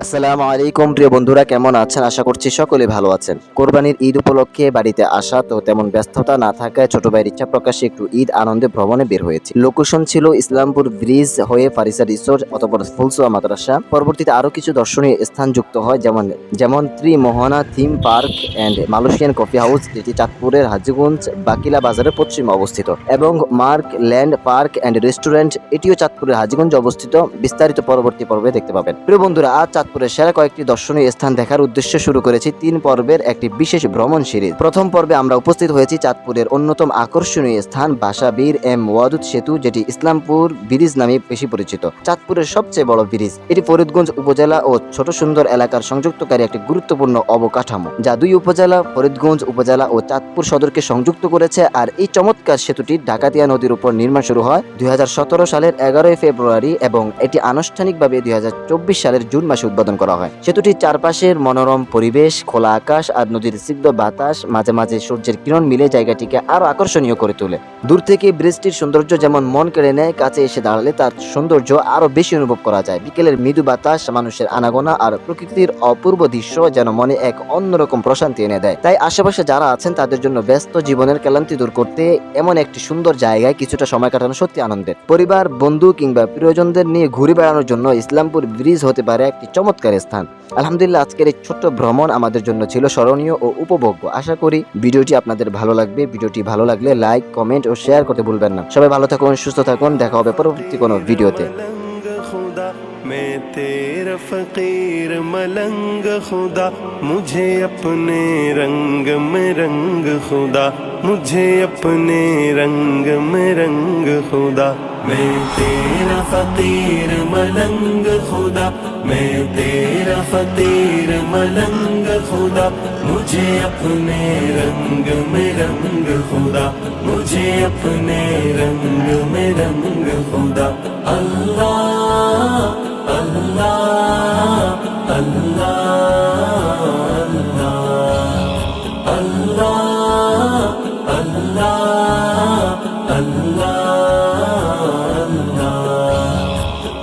আসসালামু আলাইকুম প্রিয় বন্ধুরা, কেমন আছেন? আশা করছি সকলে ভালো আছেন। কোরবানির ঈদ উপলক্ষে বাড়িতে আসা তো তেমন ব্যস্ততা না থাকায় ছোট ভাইয়ের ইচ্ছা প্রকাশে একটু ঈদ আনন্দে ভ্রমণে বের হয়েছে। লোকেশন ছিল ইসলামপুর ব্রিজ হয়ে ফারিসা রিসোর্ট অতঃপর ফুলসোয়া মাদ্রাসা। পরবর্তীতে আরো কিছু দর্শনীয় স্থান যুক্ত হয়, যেমন Trimohona theme park and Malaysian coffee house, যেটি চাঁদপুরের হাজীগঞ্জ বাকিলা বাজারের পশ্চিমে অবস্থিত, এবং mark land park and restaurant, এটিও চাঁদপুরের হাজীগঞ্জে অবস্থিত। বিস্তারিত পরবর্তী পর্বে দেখতে পাবেন। প্রিয় বন্ধুরা, আজ চাঁদপুরের সেরা কয়েকটি দর্শনীয় স্থান দেখার উদ্দেশ্যে শুরু করেছি 3 পর্বের একটি বিশেষ ভ্রমণ সিরিজ। প্রথম পর্বে আমরা উপস্থিত হয়েছি চাঁদপুরের অন্যতম আকর্ষণীয় স্থান বাসা বীর এম ওয়াদুদ সেতু, যেটি ইসলামপুর ব্রিজ নামে বেশি পরিচিত। চাঁদপুরের সবচেয়ে বড় ব্রিজ এটি ফরিদগঞ্জ উপজেলা ও ছোট সুন্দর এলাকার সংযুক্তকারী একটি গুরুত্বপূর্ণ অবকাঠামো, যা 2 উপজেলা ফরিদগঞ্জ উপজেলা ও চাঁদপুর সদরকে সংযুক্ত করেছে। আর এই চমৎকার সেতুটি ডাকাতিয়া নদীর উপর নির্মাণ শুরু হয় 2017 সালের 11 ফেব্রুয়ারি এবং এটি আনুষ্ঠানিকভাবে 2024 সালের জুন মাসে উদ্বোধন করা হয়। সেতুটির চারপাশের মনোরম পরিবেশ, খোলা আকাশ আর নদীর স্নিগ্ধ বাতাস, মাঝে মাঝে সূর্যের কিরণ মিলে জায়গাটিকে আরো আকর্ষণীয় করে তোলে। দূর থেকে ব্রিজটির সৌন্দর্য যেমন মন কেড়ে নেয়, কাছে এসে দাঁড়ালে তার সৌন্দর্য আরো বেশি অনুভব করা যায়। বিকেলের মৃদু বাতাস, মানুষের আনাগোনা আর প্রকৃতির অপূর্ব দৃশ্য যেন মনে এক অন্যরকম প্রশান্তি এনে দেয়। তাই আশেপাশে যারা আছেন তাদের জন্য ব্যস্ত জীবনের ক্লান্তি দূর করতে এমন একটি সুন্দর জায়গায় কিছুটা সময় কাটানো সত্যি আনন্দের। পরিবার, বন্ধু কিংবা প্রিয়জনদের নিয়ে ঘুরে বেড়ানোর জন্য ইসলামপুর ব্রিজ হতে পারে একটি চমৎকার স্থান। আলহামদুলিল্লাহ, আজকের এই ছোট্ট ভ্রমণ আমাদের জন্য ছিল স্মরণীয় ও উপভোগ্য। আশা করি ভিডিওটি আপনাদের ভালো লাগবে। ভিডিওটি ভালো লাগলে লাইক, কমেন্ট ও শেয়ার করতে ভুলবেন না। সবাই ভালো থাকুন, সুস্থ থাকুন, দেখা হবে পরবর্তী কোনো ভিডিওতে। मैं तेरा फकीर मलंग खुदा, मुझे अपने रंग में रंग खुदा, मुझे अपने रंग में रंग खुदा। मैं तेरा फकीर मलंग खुदा, मैं तेरा फकीर मलंग खुदा, मुझे अपने रंग में रंग खुदा, मुझे अपने रंग में रंग खुदा। अल्लाह अल्लाह अल्लाह अल्लाह अल्लाह अल्लाह।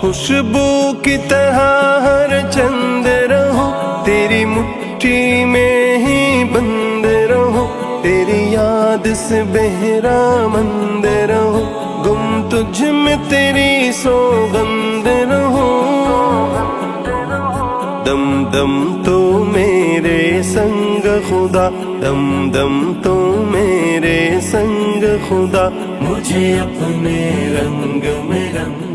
खुशबू की तरह हर चंद रहूं, तेरी मुट्ठी में ही बंद रहूं, तेरी याद से बहरा मंद रहूं, गुम तुझ में तेरी सौगंध रहूं। दम दम तो मेरे संग खुदा, दम दम तो मेरे संग खुदा, मुझे अपने रंग में रंग